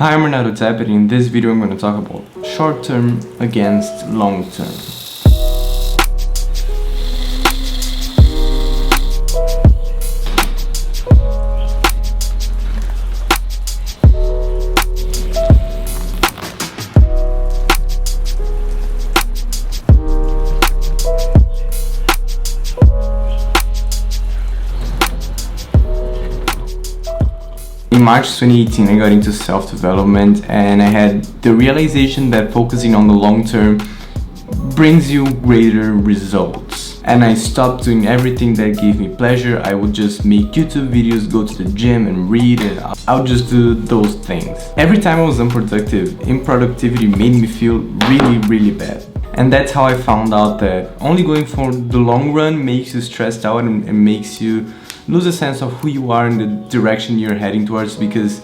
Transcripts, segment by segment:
Hi, I'm Renato. In this video I'm going to talk about short term against long term. In March 2018, I got into self-development and I had the realization that focusing on the long term brings you greater results. And I stopped doing everything that gave me pleasure. I would just make YouTube videos, go to the gym and read, and I would just do those things. Every time I was unproductive, improductivity made me feel really bad. And that's how I found out that only going for the long run makes you stressed out and makes you lose a sense of who you are and the direction you're heading towards because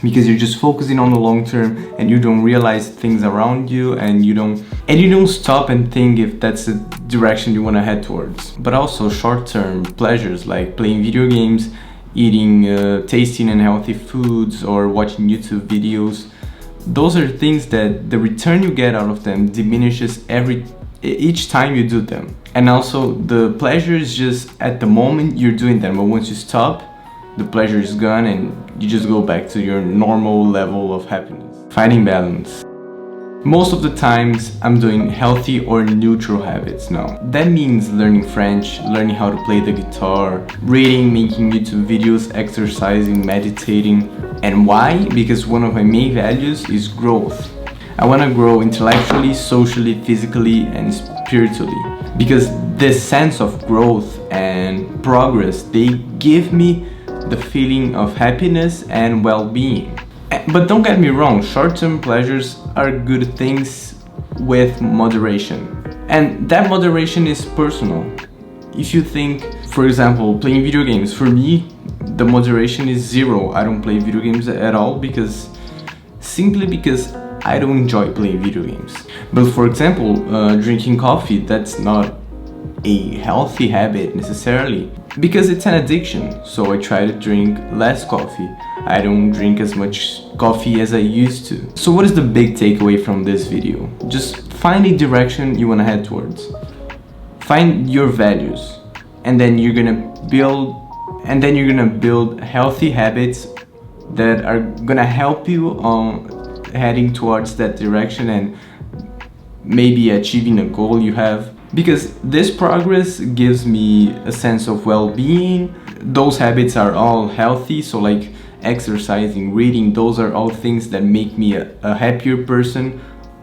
you're just focusing on the long term and you don't realize things around you and you don't stop and think if that's the direction you want to head towards. But also short-term pleasures like playing video games, eating tasty and healthy foods, or watching YouTube videos. Those are things that the return you get out of them diminishes each time you do them. And also the pleasure is just at the moment you're doing them, but once you stop, the pleasure is gone and you just go back to your normal level of happiness. Finding balance. Most of the times I'm doing healthy or neutral habits now. That means learning French, learning how to play the guitar, reading, making YouTube videos, exercising, meditating. And why? Because one of my main values is growth. I want to grow intellectually, socially, physically, and spiritually. Because this sense of growth and progress, they give me the feeling of happiness and well-being. But don't get me wrong, short-term pleasures are good things with moderation. And that moderation is personal. If you think, for example, playing video games, for me, the moderation is zero. I don't play video games at all simply because I don't enjoy playing video games. But for example, drinking coffee, that's not a healthy habit necessarily because it's an addiction. So I try to drink less coffee. I don't drink as much coffee as I used to. So what is the big takeaway from this video? Just find a direction you want to head towards. Find your values, and then you're gonna build healthy habits that are gonna help you heading towards that direction and maybe achieving a goal you have. Because this progress gives me a sense of well-being. Those habits are all healthy, so like exercising, reading, those are all things that make me a happier person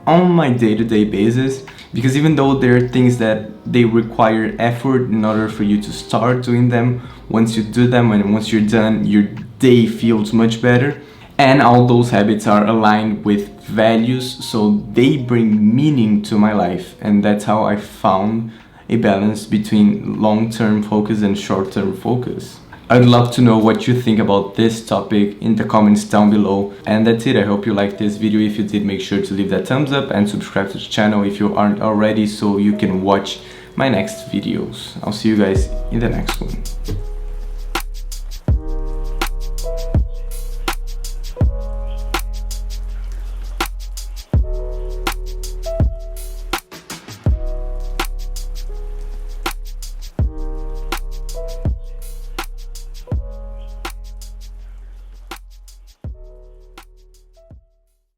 on my day-to-day basis. Because even though there are things that they require effort in order for you to start doing them, once you do them and once you're done, your day feels much better. And all those habits are aligned with values, so they bring meaning to my life. And that's how I found a balance between long-term focus and short-term focus. I'd love to know what you think about this topic in the comments down below. And that's it. I hope you liked this video. If you did, make sure to leave that thumbs up and subscribe to the channel if you aren't already, so you can watch my next videos. I'll see you guys in the next one.